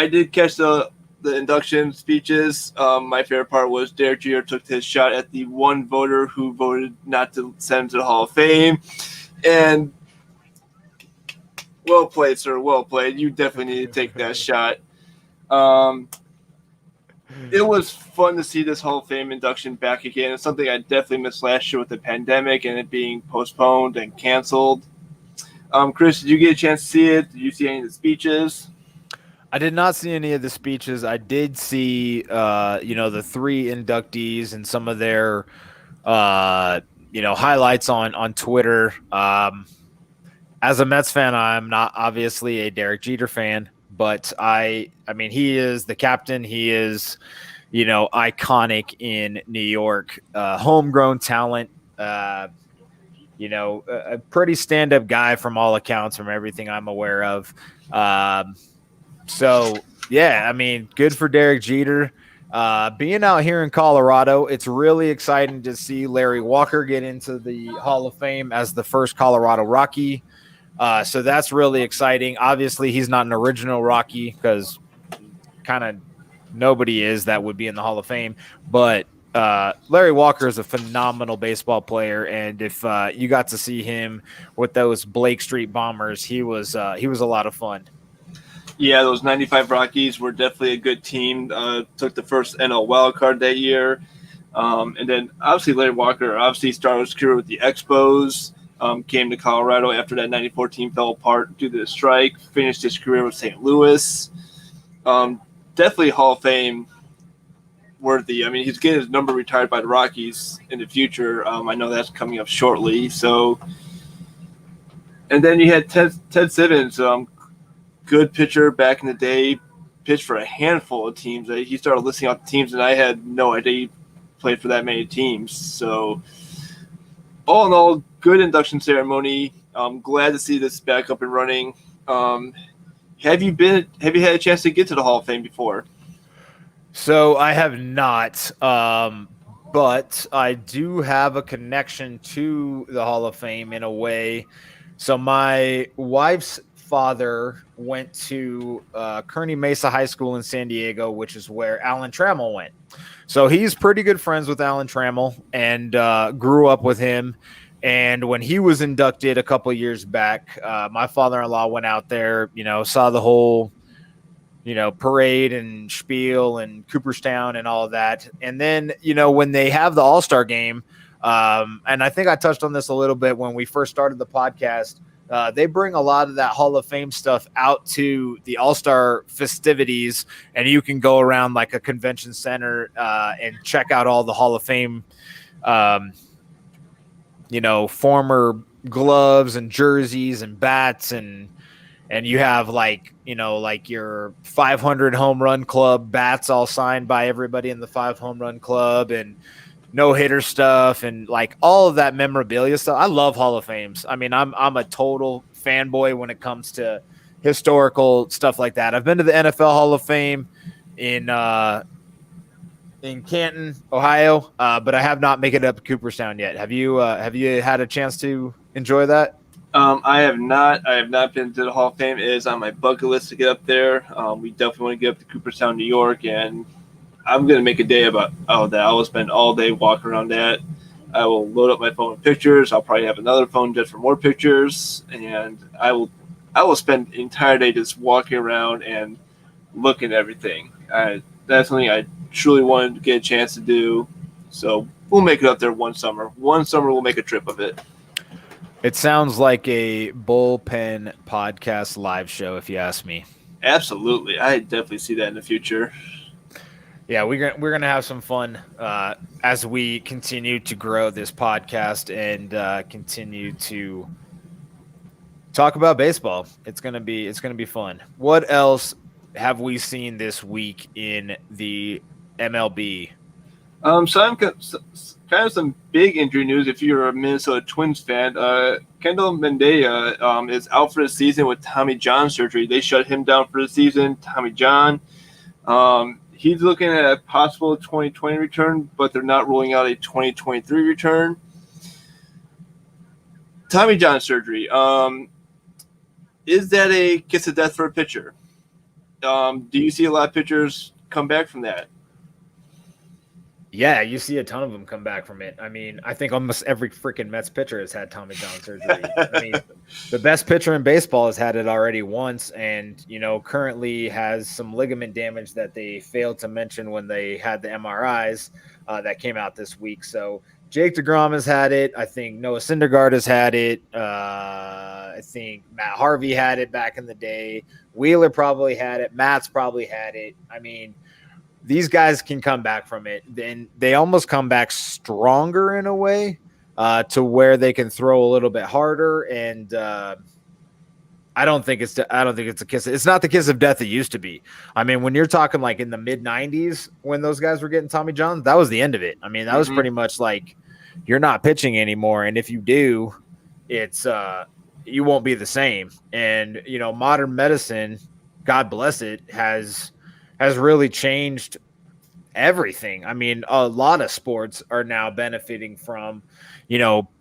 did catch the induction speeches. My favorite part was Derek Jeter took his shot at the one voter who voted not to send him to the Hall of Fame. And well played, sir. Well played. You definitely need to take that shot. It was fun to see this Hall of Fame induction back again. It's something I definitely missed last year with the pandemic and it being postponed and canceled. Chris, did you get a chance to see it? Did you see any of the speeches? I did not see any of the speeches. I did see, the three inductees and some of their, highlights on Twitter. As a Mets fan, I'm not obviously a Derek Jeter fan, but I mean, he is the captain. He is, iconic in New York, homegrown talent. A pretty stand-up guy from all accounts, from everything I'm aware of. So, yeah, I mean, good for Derek Jeter. Being out here in Colorado, it's really exciting to see Larry Walker get into the Hall of Fame as the first Colorado Rocky. So that's really exciting. Obviously, he's not an original Rocky because kind of nobody is that would be in the Hall of Fame. But Larry Walker is a phenomenal baseball player, and if you got to see him with those Blake Street Bombers, he was a lot of fun. Yeah, those 95 Rockies were definitely a good team. Took the first NL wild card that year. And then obviously Larry Walker started his career with the Expos, came to Colorado after that 94 team fell apart due to the strike, finished his career with St. Louis. Definitely Hall of Fame worthy. I mean, he's getting his number retired by the Rockies in the future. I know that's coming up shortly. So, and then you had Ted Simmons, good pitcher back in the day, pitched for a handful of teams. He started listing out the teams, and I had no idea he played for that many teams. So, all in all, good induction ceremony. I'm glad to see this back up and running. Have you had a chance to get to the Hall of Fame before? So I have not, but I do have a connection to the Hall of Fame in a way. So my wife's father went to Kearney Mesa High School in San Diego, which is where Alan Trammell went. So he's pretty good friends with Alan Trammell and grew up with him. And when he was inducted a couple of years back, my father-in-law went out there, saw the whole, parade and spiel and Cooperstown and all of that. And then, when they have the All-Star game, and I think I touched on this a little bit when we first started the podcast, they bring a lot of that Hall of Fame stuff out to the All-Star festivities, and you can go around like a convention center and check out all the Hall of Fame former gloves and jerseys and bats, and you have like your 500 home run club bats all signed by everybody in the 5 home run club, and no hitter stuff, and like all of that memorabilia stuff. I love Hall of Fames. I mean, I'm a total fanboy when it comes to historical stuff like that. I've been to the NFL Hall of Fame in Canton, Ohio, but I have not made it up to Cooperstown yet. Have you had a chance to enjoy that? I have not. I have not been to the Hall of Fame. It is on my bucket list to get up there. We definitely want to get up to Cooperstown, New York, and I'm going to make a day about that. I will spend all day walking around that. I will load up my phone with pictures. I'll probably have another phone just for more pictures, and I will spend the entire day just walking around and looking at everything. that's something I truly wanted to get a chance to do. So we'll make it up there one summer. One summer we'll make a trip of it. It sounds like a Bullpen Podcast live show, if you ask me. Absolutely. I definitely see that in the future. Yeah, we're gonna have some fun as we continue to grow this podcast and continue to talk about baseball. It's gonna be fun. What else have we seen this week in the MLB? So I'm kind of some big injury news. If you're a Minnesota Twins fan, Kendall Mendea is out for the season with Tommy John surgery. They shut him down for the season. Tommy John, he's looking at a possible 2020 return, but they're not ruling out a 2023 return. Tommy John surgery. Is that a kiss of death for a pitcher? Do you see a lot of pitchers come back from that? Yeah, you see a ton of them come back from it. I mean, I think almost every freaking Mets pitcher has had Tommy John surgery. I mean, the best pitcher in baseball has had it already once and, currently has some ligament damage that they failed to mention when they had the MRIs that came out this week. So Jake DeGrom has had it. I think Noah Syndergaard has had it. I think Matt Harvey had it back in the day. Wheeler probably had it. Matt's probably had it. I mean, these guys can come back from it. Then they almost come back stronger in a way to where they can throw a little bit harder. And I don't think it's a kiss. It's not the kiss of death it used to be. I mean, when you're talking like in the mid 90s, when those guys were getting Tommy John, that was the end of it. I mean, that was pretty much like you're not pitching anymore. And if you do, it's you won't be the same. And, modern medicine, God bless it, has really changed everything. I mean, a lot of sports are now benefiting from,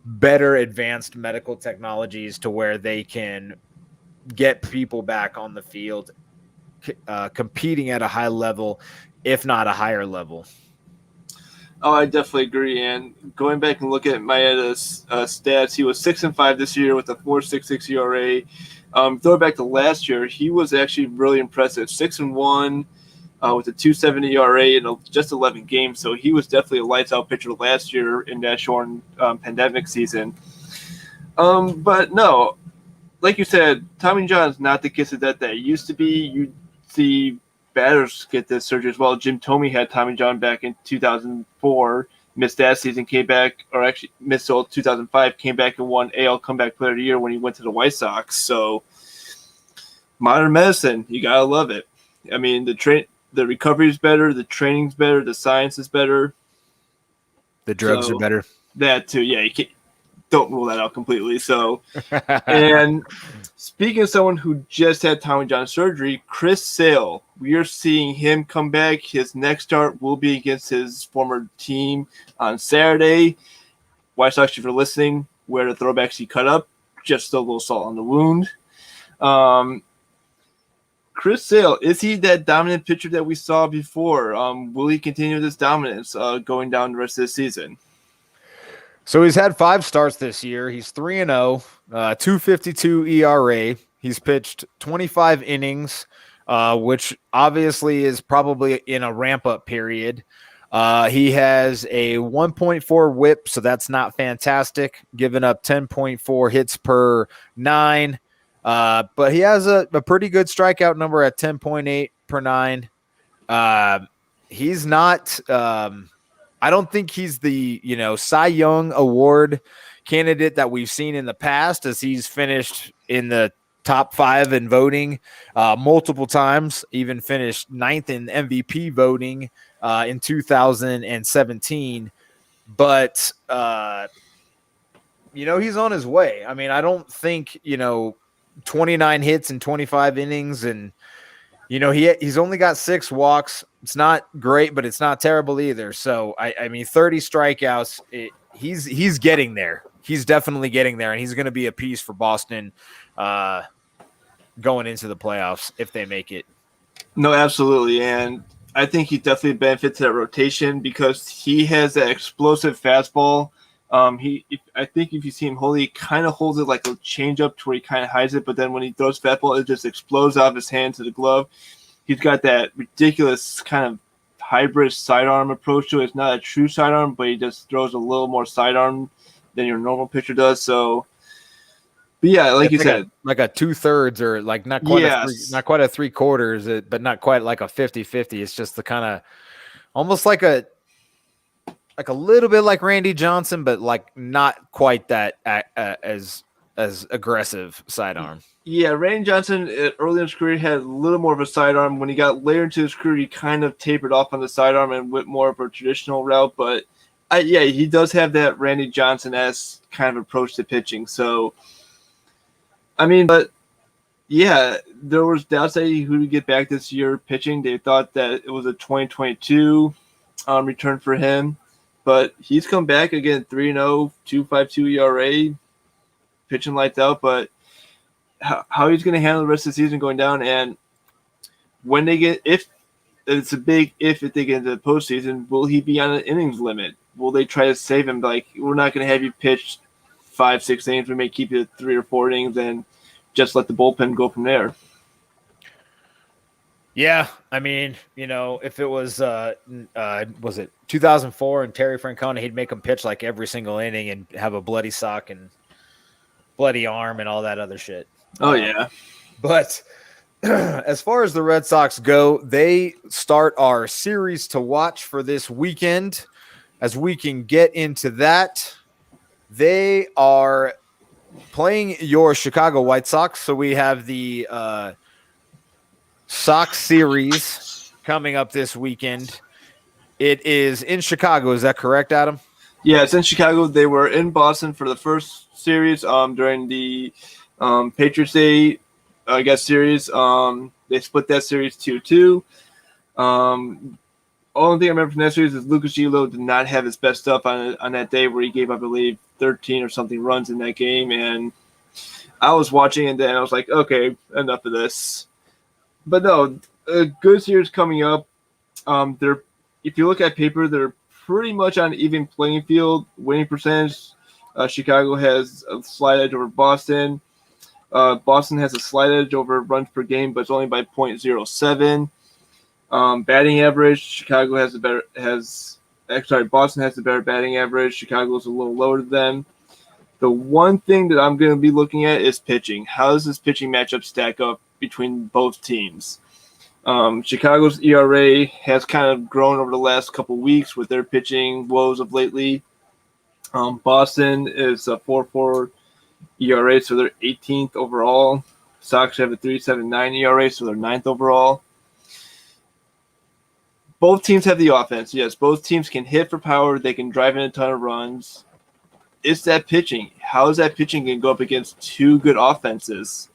better advanced medical technologies to where they can get people back on the field, competing at a high level, if not a higher level. Oh, I definitely agree. And going back and look at Maeda's stats, he was 6-5 this year with a 4.66 ERA. Throw it back to last year, he was actually really impressive. 6-1 with a 2.70 ERA in just 11 games. So he was definitely a lights out pitcher last year in that short pandemic season. But no, like you said, Tommy John is not the kiss of death that it used to be. You see batters get this surgery as well. Jim Thome had Tommy John back in 2004, missed that season, came back, or actually missed till 2005, came back and won AL Comeback Player of the Year when he went to the White Sox. So modern medicine, you gotta love it. I mean, the recovery is better, the training's better, the science is better. The drugs are better. That too, yeah. You don't rule that out completely. So, and speaking of someone who just had Tommy John surgery, Chris Sale, we are seeing him come back. His next start will be against his former team on Saturday. White Sox, if you're listening, wear the throwbacks he cut up. Just a little salt on the wound. Chris Sale, is he that dominant pitcher that we saw before? Will he continue this dominance going down the rest of the season? So he's had 5 starts this year. He's 3-0, 2.52 ERA. He's pitched 25 innings, which obviously is probably in a ramp-up period. He has a 1.4 whip, so that's not fantastic, giving up 10.4 hits per 9. But he has a pretty good strikeout number at 10.8 per 9. He's not I don't think he's the, Cy Young Award candidate that we've seen in the past, as he's finished in the top 5 in voting multiple times, even finished 9th in MVP voting in 2017. But, he's on his way. I mean, I don't think, 29 hits and 25 innings and, he's only got 6 walks. It's not great, but it's not terrible either. So, I mean, 30 strikeouts, he's getting there. He's definitely getting there, and he's going to be a piece for Boston going into the playoffs if they make it. No, absolutely. And I think he definitely benefits that rotation because he has that explosive fastball. I think if you see him hold, he kind of holds it like a changeup to where he kind of hides it, but then when he throws fastball, it just explodes out of his hand to the glove. He's got that ridiculous kind of hybrid sidearm approach to it. It's not a true sidearm, but he just throws a little more sidearm than your normal pitcher does. So, but yeah, like you said, like a 2/3 or like not quite a 3/4, but not quite like a 50-50. It's just the kind of almost like a little bit like Randy Johnson, but like not quite that as aggressive sidearm. Yeah, Randy Johnson early in his career had a little more of a sidearm. When he got later into his career, he kind of tapered off on the sidearm and went more of a traditional route. But yeah, he does have that Randy Johnson-esque kind of approach to pitching. So, I mean, but yeah, there was doubts that he would get back this year pitching. They thought that it was a 2022 return for him. But he's come back again, 3-0, 2.52 ERA, pitching lights out. But how he's going to handle the rest of the season going down, and when they get, if it's a big if they get into the postseason, will he be on an innings limit? Will they try to save him? Like, we're not going to have you pitch 5-6 innings. We may keep you at 3 or 4 innings and just let the bullpen go from there. Yeah, I mean, if it was it 2004 and Terry Francona, he'd make him pitch like every single inning and have a bloody sock and bloody arm and all that other shit. Oh, yeah. But as far as the Red Sox go, they start our series to watch for this weekend. As we can get into that, they are playing your Chicago White Sox. So we have the Sox series coming up this weekend. It is in Chicago. Is that correct, Adam? Yeah, it's in Chicago. They were in Boston for the first series during the Patriots Day, series. They split that series 2-2. Only thing I remember from that series is Lucas Giolito did not have his best stuff on that day, where he gave, I believe, 13 or something runs in that game. And I was watching, and then I was like, okay, enough of this. But no, a good series coming up. If you look at paper, they're pretty much on an even playing field. Winning percentage, Chicago has a slight edge over Boston. Boston has a slight edge over runs per game, but it's only by 0.07. Batting average, Boston has the better batting average. Chicago's a little lower than them. The one thing that I'm going to be looking at is pitching. How does this pitching matchup stack up between both teams? Chicago's ERA has kind of grown over the last couple weeks with their pitching woes of lately. Boston is a 4.4 ERA, so they're 18th overall. Sox have a 3.79 ERA, so they're 9th overall. Both teams have the offense. Yes, both teams can hit for power. They can drive in a ton of runs. It's that pitching. How is that pitching going to go up against two good offenses?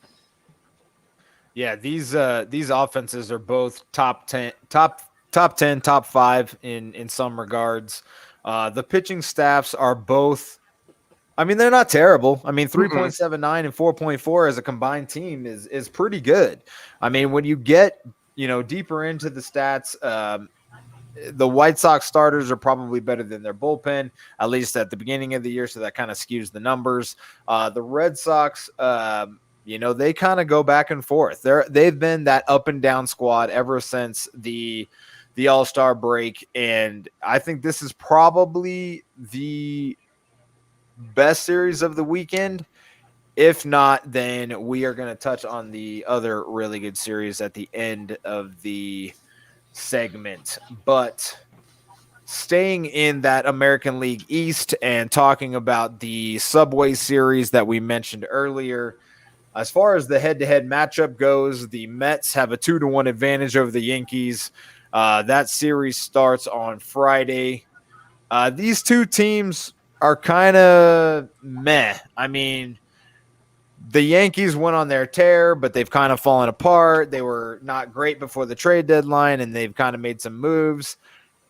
Yeah, these offenses are both top 10, top 5 in some regards. The pitching staffs are both, I mean, they're not terrible. I mean, 3.79 and 4.4 as a combined team is pretty good. I mean, when you get, deeper into the stats, the White Sox starters are probably better than their bullpen, at least at the beginning of the year, so that kind of skews the numbers. The Red Sox, they kind of go back and forth. They've been that up and down squad ever since the All-Star break, and I think this is probably the best series of the weekend. If not, then we are going to touch on the other really good series at the end of the segment. But staying in that American League East and talking about the Subway Series that we mentioned earlier, as far as the head-to-head matchup goes, the Mets have a 2-1 advantage over the Yankees. That series starts on Friday. These two teams are kind of meh. I mean, the Yankees went on their tear, but they've kind of fallen apart. They were not great before the trade deadline, and they've kind of made some moves.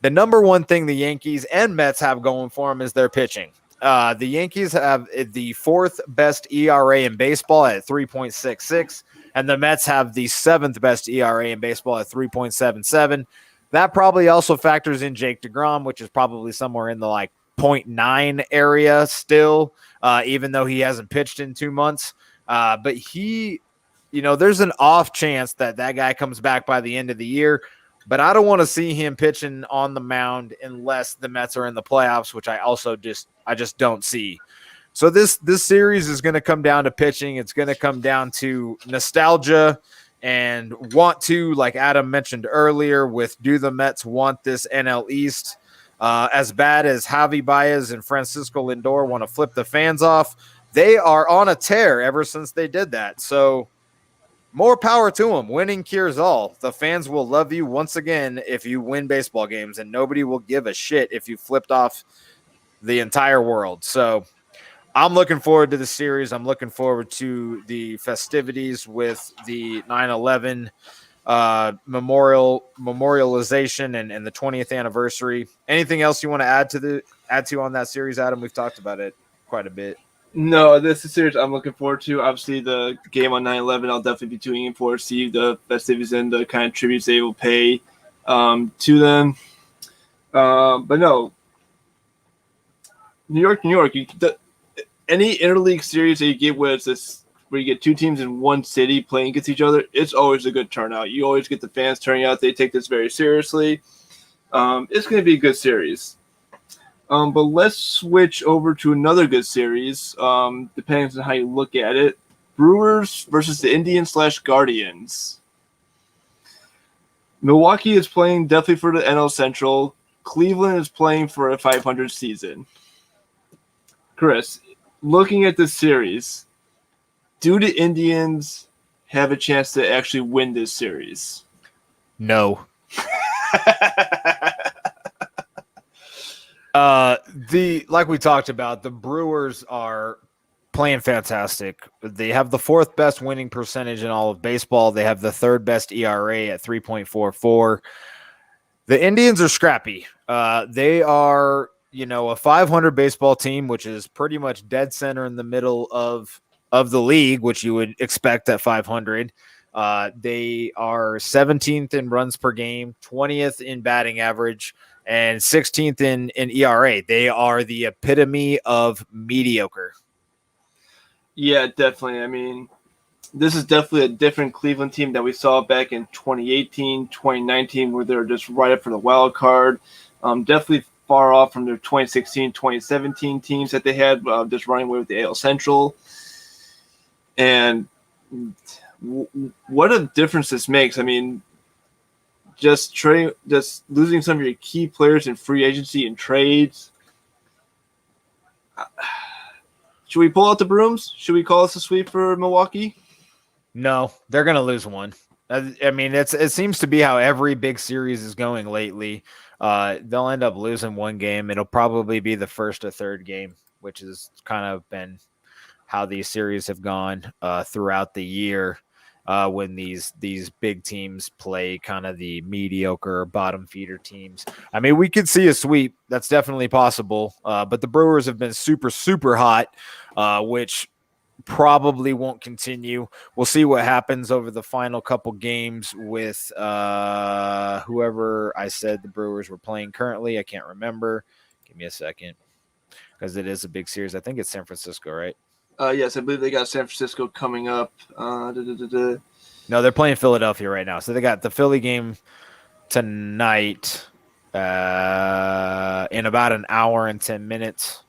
The number one thing the Yankees and Mets have going for them is their pitching. The Yankees have the 4th best ERA in baseball at 3.66, and the Mets have the 7th best ERA in baseball at 3.77. That probably also factors in Jake DeGrom, which is probably somewhere in the 0.9 area still, even though he hasn't pitched in 2 months. But he, there's an off chance that guy comes back by the end of the year. but I don't want to see him pitching on the mound unless the Mets are in the playoffs, which I just don't see. So this series is going to come down to pitching. It's going to come down to nostalgia and like Adam mentioned earlier, do the Mets want this NL East as bad as Javi Baez and Francisco Lindor want to flip the fans off? They are on a tear ever since they did that. So more power to them. Winning cures all. The fans will love you once again if you win baseball games, and nobody will give a shit if you flipped off the entire world. So I'm looking forward to the series. I'm looking forward to the festivities with the 9/11 memorialization and the 20th anniversary. Anything else you want to add to on that series, Adam? We've talked about it quite a bit. No, this is a series I'm looking forward to. Obviously, the game on 9/11, I'll definitely be tuning in for, see the festivities and the kind of tributes they will pay to them. But no, New York. Any interleague series that you get where you get two teams in one city playing against each other, it's always a good turnout. You always get the fans turning out. They take this very seriously. It's going to be a good series. But let's switch over to another good series, depending on how you look at it. Brewers versus the Indians/Guardians. Milwaukee is playing definitely for the NL Central. Cleveland is playing for a 500 season. Chris, looking at this series, do the Indians have a chance to actually win this series? No. Like we talked about, the Brewers are playing fantastic. They have the fourth best winning percentage in all of baseball. They have the third best ERA at 3.44. The Indians are scrappy. They are, a 500 baseball team, which is pretty much dead center in the middle of the league, which you would expect at 500. They are 17th in runs per game, 20th in batting average, and 16th in ERA. They are the epitome of mediocre. Yeah, definitely. I mean, this is definitely a different Cleveland team that we saw back in 2018, 2019, where they were just right up for the wild card. Definitely far off from their 2016, 2017 teams that they had, just running away with the AL Central. And what a difference this makes. I mean, just losing some of your key players in free agency and trades. Should we pull out the brooms? Should we call this a sweep for Milwaukee? No, they're going to lose one. I mean, it seems to be how every big series is going lately. They'll end up losing one game. It'll probably be the first or third game, which has kind of been how these series have gone throughout the year. When these big teams play kind of the mediocre bottom feeder teams. I mean, we could see a sweep. That's definitely possible. But the Brewers have been super, super hot, which probably won't continue. We'll see what happens over the final couple games with whoever I said the Brewers were playing currently. I can't remember. Give me a second because it is a big series. I think it's San Francisco, right? Yes, I believe they got San Francisco coming up. No, they're playing Philadelphia right now. So they got the Philly game tonight in about an hour and 10 minutes.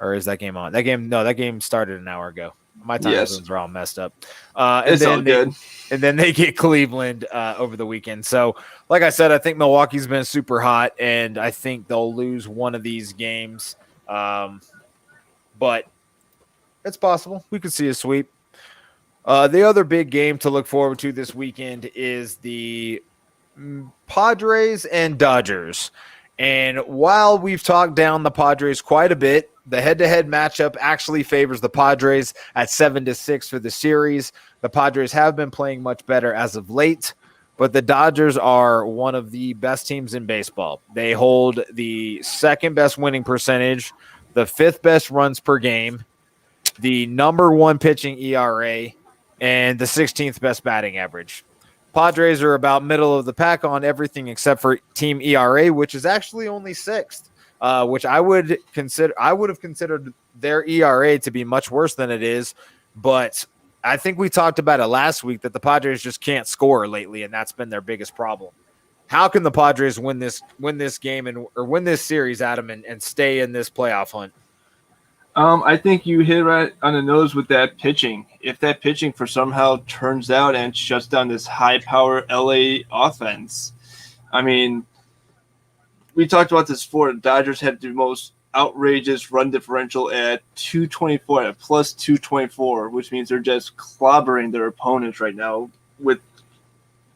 Or is that game on? That game started an hour ago. My time zones are all messed up. It's all good. And then they get Cleveland over the weekend. So, like I said, I think Milwaukee's been super hot, and I think they'll lose one of these games. But it's possible. We could see a sweep. The other big game to look forward to this weekend is the Padres and Dodgers. And while we've talked down the Padres quite a bit, the head-to-head matchup actually favors the Padres at 7-6 for the series. The Padres have been playing much better as of late, but the Dodgers are one of the best teams in baseball. They hold the second best winning percentage, the fifth best runs per game, the number one pitching ERA, and the 16th best batting average. Padres are about middle of the pack on everything except for team ERA, which is actually only sixth, which I would have considered their ERA to be much worse than it is. But I think we talked about it last week that the Padres just can't score lately, and that's been their biggest problem. How can the Padres win this game or win this series, Adam, and stay in this playoff hunt? I think you hit right on the nose with that pitching. If that pitching for somehow turns out and shuts down this high-power LA offense, I mean, we talked about this before. The Dodgers had the most outrageous run differential at 224, at plus 224, which means they're just clobbering their opponents right now with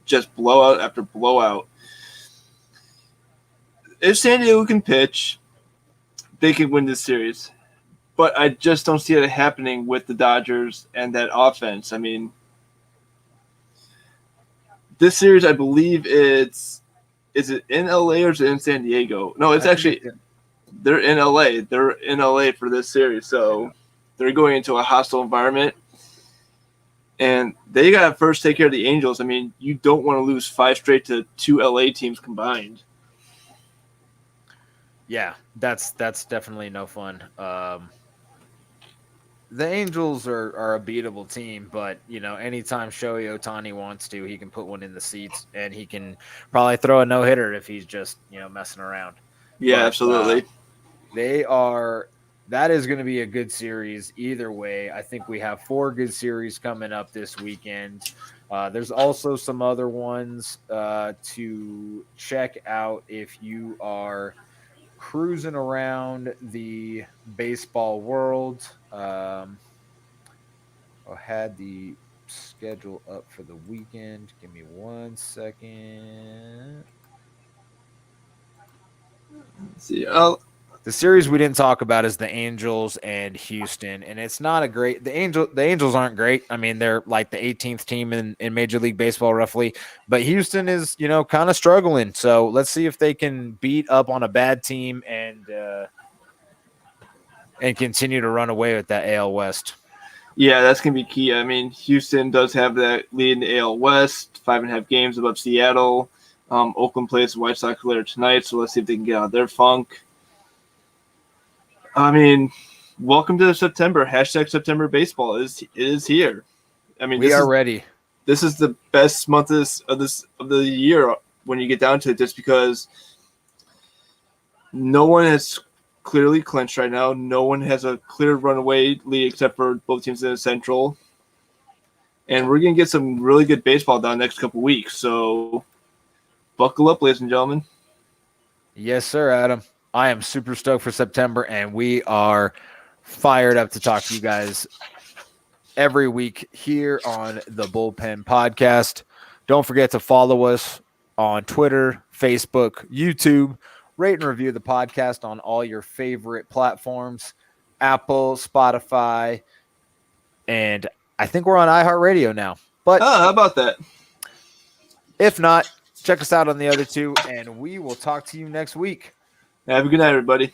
just blowout after blowout. If San Diego can pitch, they can win this series. But I just don't see it happening with the Dodgers and that offense. I mean, this series, I believe is it in LA or is it in San Diego? No, it's actually they're in LA. They're in LA for this series, so they're going into a hostile environment. And they got to first take care of the Angels. I mean, you don't want to lose 5 straight to 2 LA teams combined. Yeah, that's definitely no fun. The Angels are a beatable team, but anytime Shohei Ohtani wants to, he can put one in the seats, and he can probably throw a no-hitter if he's just messing around. Yeah, but, absolutely. That is going to be a good series either way. I think we have 4 good series coming up this weekend. There's also some other ones to check out if you are cruising around the baseball world. I had the schedule up for the weekend. Give me 1 second. Let's see. The series we didn't talk about is the Angels and Houston, and it's not a great. The Angels aren't great. I mean, they're like the 18th team in Major League Baseball, roughly. But Houston is, kind of struggling. So let's see if they can beat up on a bad team and continue to run away with that AL West. Yeah, that's gonna be key. I mean, Houston does have that lead in the AL West, 5.5 games above Seattle. Oakland plays the White Sox later tonight, so let's see if they can get out of their funk. I mean, welcome to September. Hashtag September Baseball is here. I mean, we are ready. This is the best month of the year when you get down to it, just because no one has clearly clinched right now. No one has a clear runaway lead except for both teams in the Central. And we're going to get some really good baseball down the next couple weeks. So buckle up, ladies and gentlemen. Yes, sir, Adam. I am super stoked for September, and we are fired up to talk to you guys every week here on the Bullpen Podcast. Don't forget to follow us on Twitter, Facebook, YouTube. Rate and review the podcast on all your favorite platforms, Apple, Spotify, and I think we're on iHeartRadio now. But how about that? If not, check us out on the other 2, and we will talk to you next week. Have a good night, everybody.